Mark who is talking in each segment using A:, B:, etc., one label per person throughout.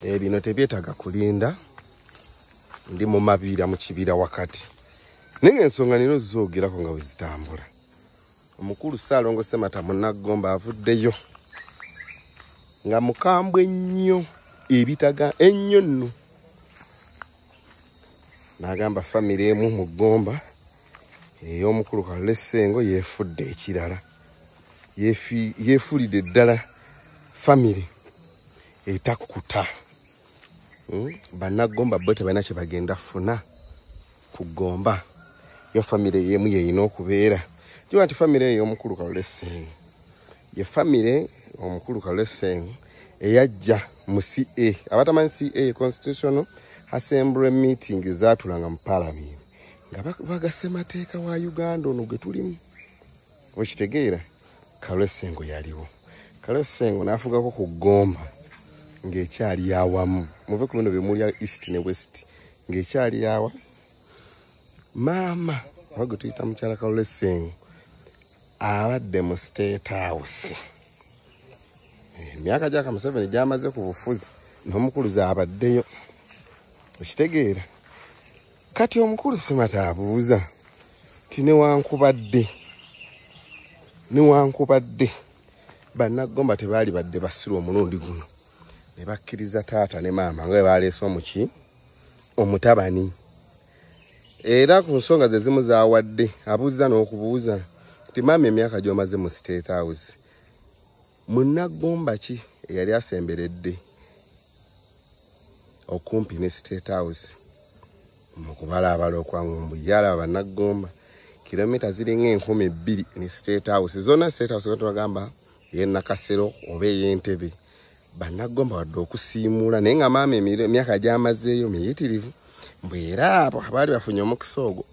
A: Bino tebyetaaga kulinda ndi mu mabira mu kibira wakati. Ninga ensonga nino zoogerako nga wezitambula. Omukulu Ssaalongo Ssemata Munnagomba avuddeyo nga mukambwe nnyo ebitaga ennyo nno. N'agamba famire emu mu Gomba ey'omukulu Kalule Ssengo yeefudde ekirala. Yeefulidde ddala famire etakuta. Bannagomba bo tebalina kye bagenda funa ku Gomba. Yo famire yemu yeyina okubeera. Kiwa nti famire ey'omukulu Kalule Ssengo ye famire omukulu Kalule Ssengo eyajja mu CA. Abatamanyi CA Constitutional Assembly meeting zaatulanga mu Parliament nga bagasemateeka wa Uganda ono gwe tulimu. Okitegeera Kalule Ssengo yaliwo. Kalule Ssengo n'afugako ku Gomba ng'ekyali awamu. Muve ku bino bimuli East ne West ng'ekyali awa. Maama wagwe tuyita mukyala Kalule Ssengo abadde mu State House. Emyaka gyaka Museveni gyamaze ku bufuzi n'omukuluzi abaddeyo. Okitegeera kati omukulu Ssemata abuuza ti newankubadde Bannagomba tebaali badde basira omulundi guno ne bakkiriza taata ne maama nga baleese omuki omutabani. Era ku nsonga ze zimu zaawadde abuuza n'okubuuza ti maama emyaka gy'omaze mu State House Munnagomba ki eyali asemberedde okumpi ne State House mu kubalabala okwangu yala Bannagomba kilomita ziringa 2,000 ne State House. Zona State House batugamba ye Nakasero oba y'Entebbe. Bannagomba wadde okusiimula naye nga maama emyaka gy'amazeeyo miyitirivu mbwera abo abaali bafunye omukisa ogwo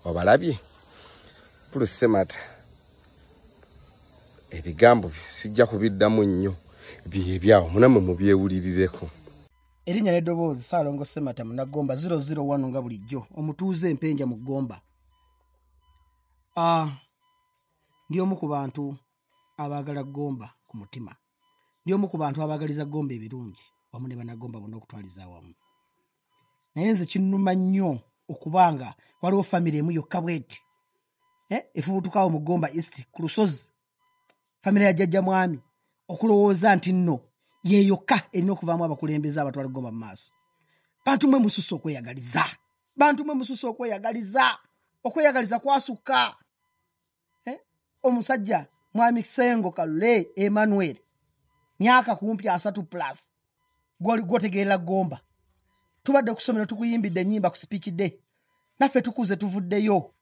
A: obalabye. Pulu Ssemata ebigambo sijja kubiddamu nnyo byebyawo munamwe mubyewulirireko.
B: Erinnya n'eddoboozi Ssaalongo Ssemata Munnagomba 001 nga bulijjo omutuuze empenja mu Gomba. Ndi omu ku bantu abaagala Gomba ku mutima. Ndi omu ku bantu abaagaliza Gomba ebirungi wamu ne Bannagomba bonna okutwaliza awamu. Naye nze kinnuma nnyo okubanga waliwo famire emu yokka bweti efubutukawo mu Gomba East ku lusozi, famire ya Jjajja Mwami, okulowooza nti nno ye yokka erina okuvaamu abakulembeze abatwala Gomba mu maaso. Bantu mwe mususse okweyagaliza. Okweyagaliza kwasukka. Omusajja Mwami Ssengo Kalule Emmanuel myaka kumpi 3+ gwotegeera Gomba. Tubadde kusomera tukuyimbidde ennyimba ku speech day. Naffe tukuze tuvuddeyo.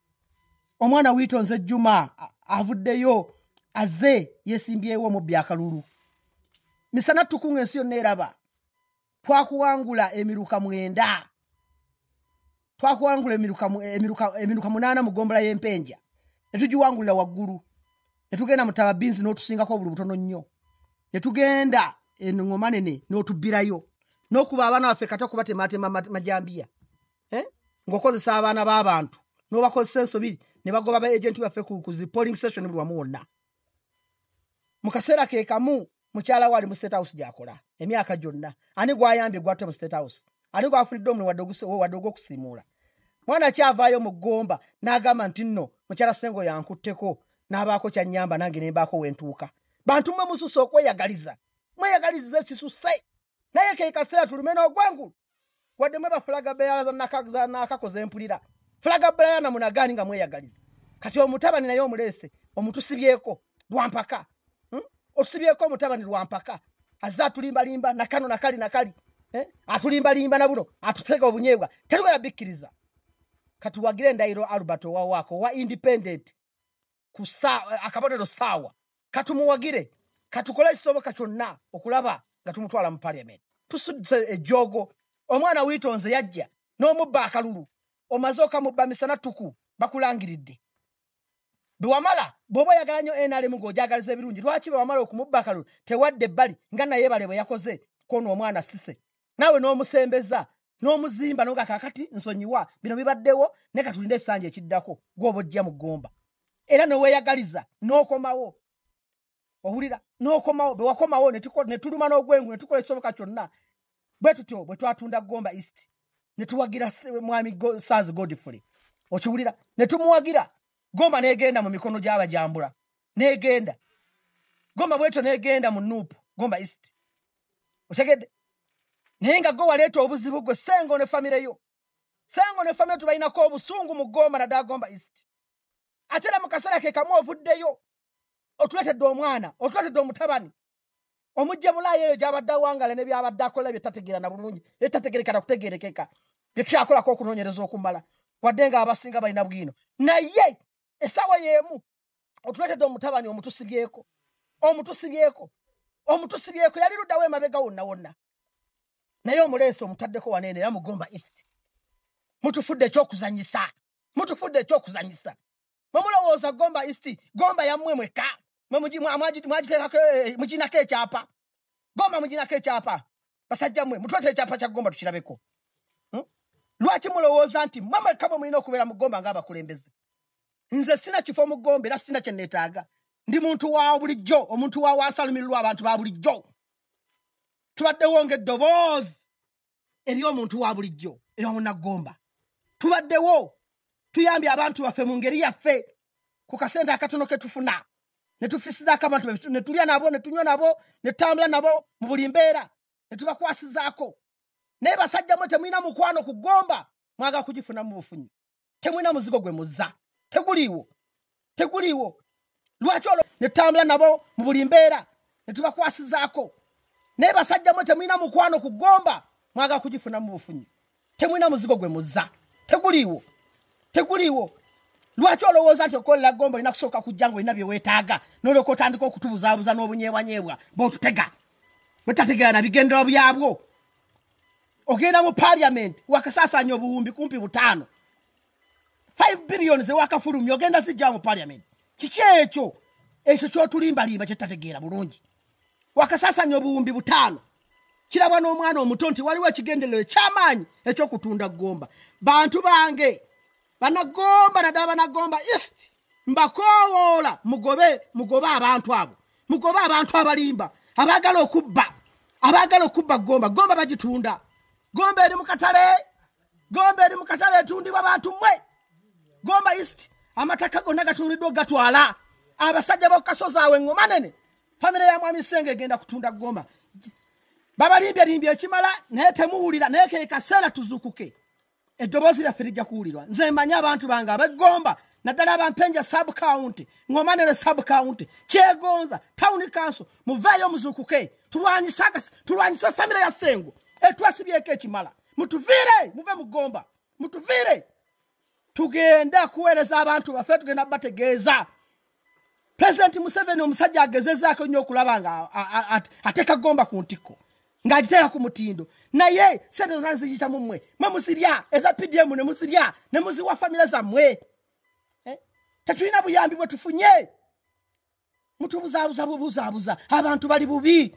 B: Omwana Wiitonze Juma avuddeyo aze yesimbyewo mu byakalulu. Misana tukunga ensi yonna eraba. Twakuwangula emiruka 9. Twakuwangula emiruka 8 mu Gombola y'Empenja. Ne tugiwangulira waggulu. Ne tugenda mu Tababinzi n'otusingako obuli butono nnyo. Ne tugenda Ngoma Nene n'otubbirayo. N'okuba abaana baffe kata kubatematema majambiya. Ng'okozesa abaana b'abantu. N'obakozesa ensobi ne bagoba ba agenti baffe ku polling station buli wamu wonna. Mu kaseera ke kamu mukyala wali mu State House gyakola emyaka gyonna. Ani gwayambye gwatte mu State House? Ani gwafulidde omulimu wadde ogw'okusiimuula? Mwana kyavaayo mu Gomba n'agamba nti nno mukyala Ssengo yankutteko n'abaako kyannyamba nange ne mbaako wentuuka. Bantu mwe mususse okweyagaliza. Mweyagalize ekisusse. Naye ke kaseera tulume n'ogwengulu. Wadde mwe bafulaga beera za nakakoze empulira. Fulaga Brian Munagani nga mweyagaliza. Kati omutabani naye omuleese omutusibyeko lwampaka. Otusibyeko omutabani lwampaka. Azza tulimbalimba nakano nakali. Atulimbalimba na buno atutega obunyeebwa. Tetugera bikkiriza. Kati wagire ndayiro Albert wako wa independent akabonero sawa. Katumuwagire. Katukola ekisoboka kyonna okulaba nga tumutwala mu parliament. Tusudde ejogo. Omwana Wiitonze yajja n'omubba akalulu. Omazoka mubba misana tuku bakulangiridde. Bwamala bobo yagala nnyo NRM ng'ojagaliza ebirungi. Lwaki bwamala okumubba akalulu tewadde ebbali nga naye bale bwe yakoze kono omwana Sise. Nawe n'omusembeza n'omuzimba n'oga kakati nsonyiwa bino bibaddewo ne katulinde essanja ekiddako gw'obojja mu Gomba. Era n'oweyagaliza n'okomawo. ohulira n'okomawo bwe wakomawo ne tuluma n'ogwengu ne tukola ekisoboka kyonna bwe tutyo bwe twatunda Gomba East ne tuwagira mwami Saz Godfrey okiwulira ne tumuwagira Gomba n'egenda mu mikono gy'abajambula n'egenda Gomba bweto n'egenda mu Nuupu Gomba East otegedde naye nga gwe waleeta obuzibu gwe Sengo ne famire yo Sengo ne famire tubalinako obusungu mu Gomba na ddala Gomba East ate era mu kaseera ke kamu ovuddeyo otuletedde omwana otuletedde omutabani omujje bulaaya eyo gy'abadde awangala ne byabadde akola bye tategeera na bulungi etategerekera kutegeerekeka bye tyakolako okunoonyereza okumala wadde nga abasinga balina bwino naye essaawa y'emu otuletedde omutabani omutusibyeko yali luddawo emabega wonna naye omuleese omutaddeko waneene era mu Gomba East mutufudde ekyokuzanyisa mwemulowooza Gomba East Gomba yammwe mweka mwagiteekako muginako ekyapa Gomba muginako ekyapa basajja mmwe mutwete ekyapa kya Gomba tukirabeko lwaki mulowooza nti mmwe mwekka bwe mulina okubeera mu Gomba ng'abakulembeze nze sina kifo mu Gomba era sina kye neetaaga ndi muntu wa bulijjo omuntu wa wansalumirirwa abantu ba bulijjo tubaddewo ng'eddoboozi eri omuntu wa bulijjo eri omunnagomba tubaddewo tuyambye abantu baffe mu ngeri yaffe ku kasente akatono ke tufuna ne tufisizaako abantu ne tulya nabo ne tunywa nabo ne tutambula nabo mu buli mbeera ne tubakwasizaako naye basajja mwe temulina mukwano ku Gomba mwagala kugifuna mu bufunyi temulina muzigo gwe muzza teguliiwo lwaki olwo ne tutambula nabo mu buli mbeera ne tubakwasizaako naye basajja mwe temulina mukwano ku Gomba mwagala kugifuna mu bufunyi temulina muzigo gwe muzza teguliiwo lwaki olowooza nti okolera Gomba olina kusooka kujja ng'olina bye weetaaga n'olyoka otandika okutubuzaabuza n'obunyeebwanyeebwa bw'otutega bwe tategeera na bigendero byabwo ogenda mu parliament wakasaasaanya obuwumbi kumpi 5 billion ze wakafulumya ogenda zijja mu parliament kiki ekyo kyotulimbalimba kye tategeera bulungi wakasaasaanya obuwumbi 5 kirabwa n'omwana omuto nti waliwo ekigenderero eky'amaanyi eky'okutunda Gomba bantu bange banagomba naddala banagomba East mbakoowoola mugobe abantu abo mugobe abantu abalimba abaagala okubba Gomba bagitunda Gomba eri mu katale etundibwa bantu mmwe Gomba East amataka gonna gatundiddwa gatwala abasajja b'okukasozi awe engoma nene famire ya mwami Sengo egenda kutunda Gomba babalimbye ekimala naye temuwulira naye ke kaseera tuzuukuke eddoboozi lyaffe lijja kuwulirwa nze mmanyi abantu bange ab'eggomba naddala abampenja sub county ngomanere sub county kyegonza town council muveeyo muzuukuke tulwanyise famire ya Sengo etwasibyeko ekimala mutuviire muve mu Gomba mutuviire tugenda kuweereza abantu baffe tugenda bategeeza President Museveni omusajja agezezaako nnyo okulaba nga ateeka Gomba ku ntikko ng'agiteeka ku mutindo naye sente zonna nziyitamu mmwe muzirya eza PDM ne muzirya ne muziwa famire zammwe tetulina buyambi bwe tufunye mutubuzaabuza abantu bali bubi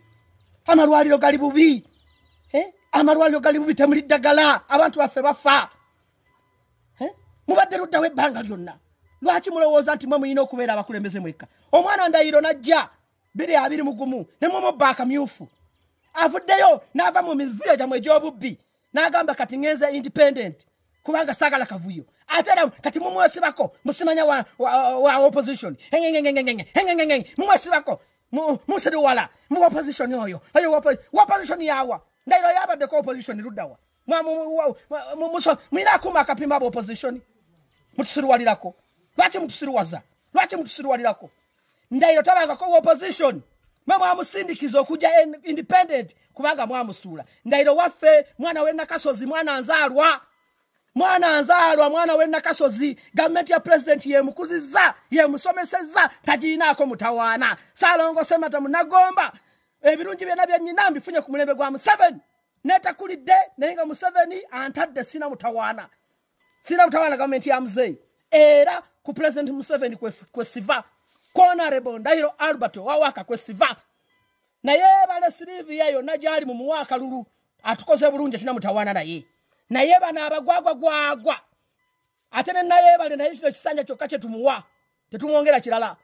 B: amalwaliro gali bubi temuli ddagala abantu baffe bafa mubadde luddawo ebbanga lyonna lwaki mulowooza nti mwe mulina okubeera abakulembeze mwekka omwana Ndahiro najja 2021 ne mumubba akamyufu avuddeyo n'ava mu mivuyo gyamwe egy'obubbi n'agamba kati ngenze independent kubanga saagala kavuyo ate era kati mumwesibako musimanya wa opposition mumwesibako musiriwala mu opposition oyo opposition yawa Ndahiro yabaddeko opposition luddawa mulina akuma akapimba aba opposition mutusiriwalirako lwaki mutusiriwalirako Ndahiro tabangako opposition mwe mwamusindikiza okujja independent kubanga mwamusuula Ndahiro waffe mwana w'Ennakasozi mwana nzaalwa mwana w'Ennakasozi gavumenti ya president yemukuzizza yemusomesezza tagirinaako mutawaana Saalongo Ssemata Munagomba ebirungi byonna byennyina mbifunye ku mulembe gwa Museveni neetakulidde naye nga Museveni antadde sina mutawaana gavumenti ya muzeeyi era ku president Museveni kwesiva Honorable Ndahiro Albert wawaka kwesiva naye bale Sylvia yonna gyali mu muwaaka lulu atukoze bulungi tina mutawaana naye bano abagwagwa ate ne naye bale naye kino kisanja kyokka kye tumuwa tetumwongera kirala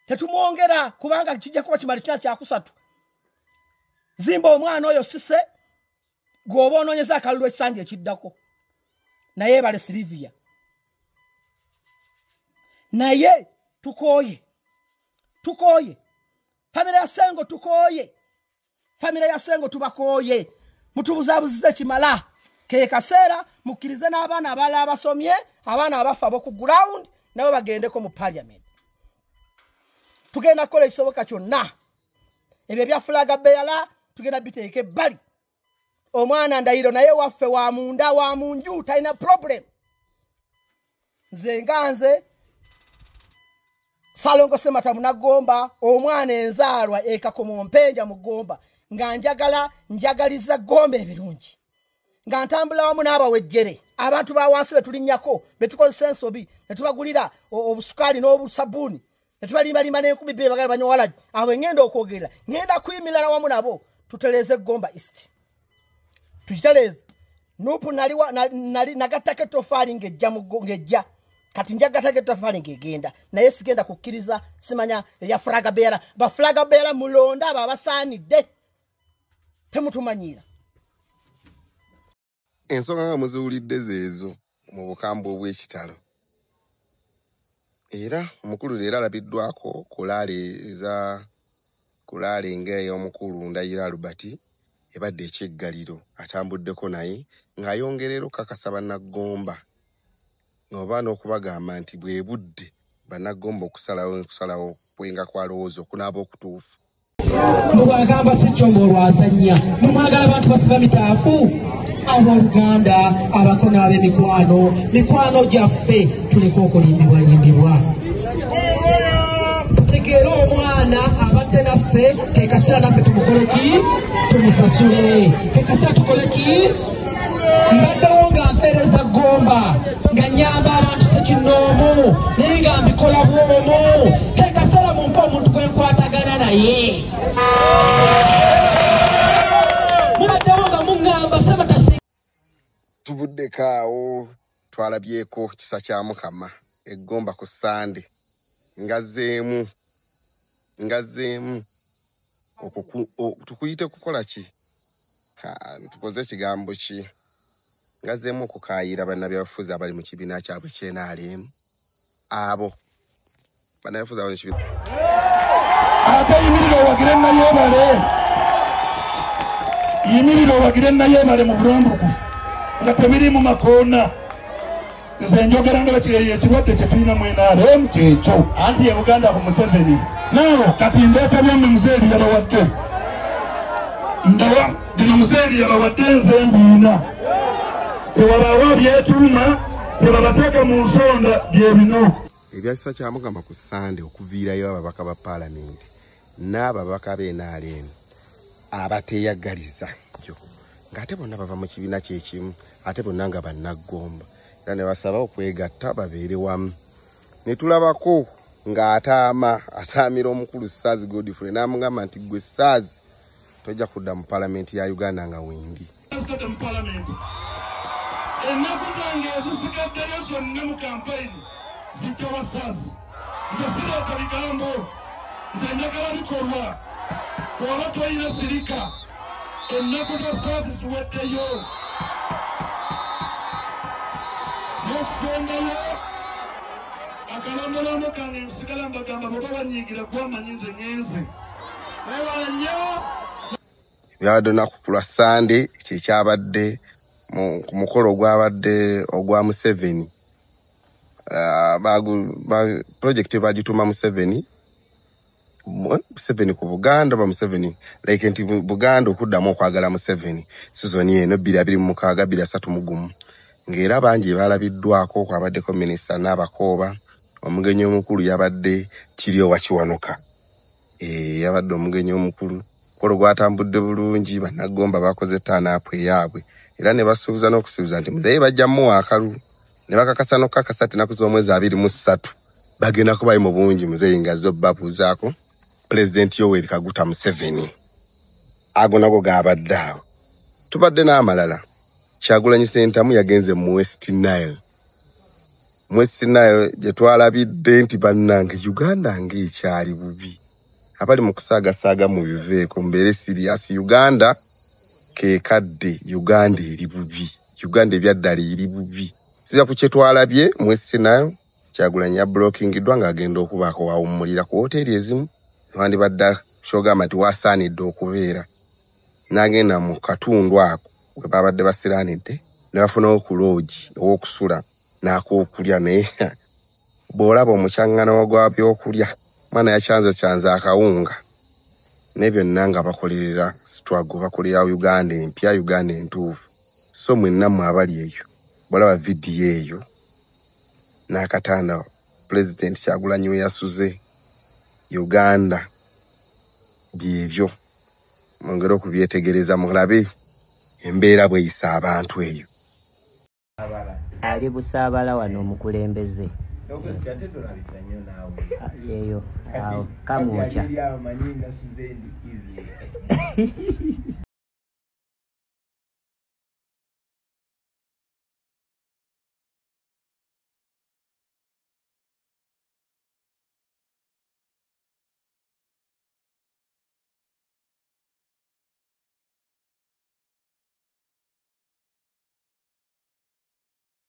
B: tetumwongera kubanga kijja kuba kimali kya kusatu zimba omwana oyo sise gwoba onoonyeza akalulu ekisanja ekiddako naye bale Silivia naye tukooye famire ya Ssengo tukooye famire ya Ssengo tubakooye mutubuzabuzize kimala ke kaseera mukkirize n'abaana abalala abasomye abaana abafa abo ku ground nabo bagendeko mu parliament tugenda kukola ekisoboka kyonna ebyo bya flaga beyala tugenda biteeke ebbali omwana Ndahiro naye waffe wa munda wa munju talina problem nze Salongo Semata Munagomba omwana enzaalwa ekakomo mpenja mugomba nga njagaliza Gomba ebirungi nga ntambula wamu n'abawejjere abantu ba wansi betulinnyako betukozesa ensobi netubagulira obusukali n'obusabuni netubalimbalima n'enkumi bbiri bagala banyowala abo ngenda okwogerera ngenda kuyimirira wamu nabo tuteleze Gomba East tukiteleze nupu nali nagattako ettofaali ng'ejja kati njagattako ettofaali ng'egenda naye sigenda kukkiriza simanya ya flaga beera ba flaga beera mulonda abo abasaanidde temutumanyira
A: ensonga nga muziwulidde zeezo mu bukambwe obw'ekitalo era omukulu leero alabiddwako kulaale ng'ey'omukulu Ndahiro Albert ebadde ekyeggaliro atambuddeko naye ng'ayongerera okukakasa bannagomba oba n'okubagamba nti bwe budde bannagomba okusalawo kwenga kwalowooza okunaaba okutuufu
C: mubagamba si kyombo olwasanya mumwagala abantu basiba mitaafu abooluganda abakono ab'emikwano gyaffe tuleke okulimbibwa tutegeera omwana abadde naffe kekasira naffe tumukole ki tumusasule kekasira tukole ki mbaddewo nga mpeereza Gomba nga nyamba abantu sekinoomu naye nga mbikola bwomu kekasira mumpe omuntu gwenkwatagana naye mubaddewo nga muŋŋamba sebatasi
A: tuvuddeko awo twalabyeko kisa kya Mukama eggomba ku Sande ngazzeemu tukuyite kukola ki tukoze ekigambo ki ngazzeemu okukaayira bannabyabufuzi abali mu kibiina kyabwe kyenaalemu abo bannabyabufuzi abali mu kibiina
D: ate yimirira owagire nayebale mu bulombukufu nga tebirimu makoona nze njogera nga bakireyo ekirwadde kye tulina mu NRM kyekyo anti ye Buganda ku Museveni naawe kati ndeeta byamme muzeeri yabawadde bino muzeeri yabawadde nze mbiina tewabaawo byetuuma tebabateeka mu nsonda bye bino
A: ebyakisa kya Mukama ku Sande okuviirayo ababaka ba paalamenti n'ababaka b'NRM abateeyagaliza kyo ng'ate bonna bava mu kibiina kyekimu ate bonna nga bannagomba era ne basaba okwegatta babeere wamu ne tulabako ng'ataamira omukulu Saazi Godfrey n'amugamba nti gwe Saazi tojja kudda mu paalamenti ya Uganda nga wendi
D: ennaku zange ezisigaddeyo zonna mu kampeyini zijja wa Saazi nze sireeta bigambo nze njagala bikolwa bw'oba toyina sirika ennaku za Saazi ziweddeyo n'okusembayo akalombolombo kange nsigala mbagamba bw'oba banyiigira gwamanyi nze ngenze wewala nnyo
A: byabadde olunaku ku lwa Sande kyekyabadde ku mukolo ogwabadde ogwa Museveni projekiti bagituma Museveni ku Buganda ba Museveni like nti Buganda okuddamu okwagala Museveni sizoni eno 2026 ng'era bangi balabiddwako kwabaddeko minisita n'abakooba omugenyi omukulu yabadde Kiryo Wakiwanuka yabadde omugenyi omukulu kolo gwatambudde bulungi bannagomba bakoze ttaanaapu eyaabwe era ne basuubiza n'okusuubiza nti muzeeyi bajjamu akalulu ne bakakasa n'okukakasa ennaku z'omwezi 23 bagenda kubayi mu bungi muzeeyi ngazze obbabuuzaako pulezidenti Yoweri Kaguta Museveni ago nago gaabadde awo tubadde n'amalala Kyagulanyi Ssentamu yagenze mu West Nile mwesi nayo gye twalabidde nti bannange Uganda ng'ekyali bubi abali mu kusaagasaaga mu biveeko mbeere serious Uganda ke kadde Uganda eri bubi Uganda ebyaddala eri bubi siza ku kye twalabye mwesi nayo Kyagulanyi yablokingidwa ng'agenda okubaako wawummulira ku hoteri ezimu wandibadde kyogamba nti wasaanidde okubeera n'agenda mu katundu ako we babadde basiraanidde ne bafunawo ku loogi ow'okusula n'akookulya naye bw'olaba omukyaŋŋano gwa byokulya mwana yakyanza akawunga n'ebyo byonna nga bakolerera struggle bakolera Uganda empya Uganda entuufu so mwenna mmwe abali eyo bw'olaba vidiyo eyo n'akatanda President Kyagulanyi we yasuze Uganda byebyo mwongere okubyetegereza mulabe embeera bweyisa abantu eyo
E: ali busaabala wano omukulembeze yeyo awo kamwoca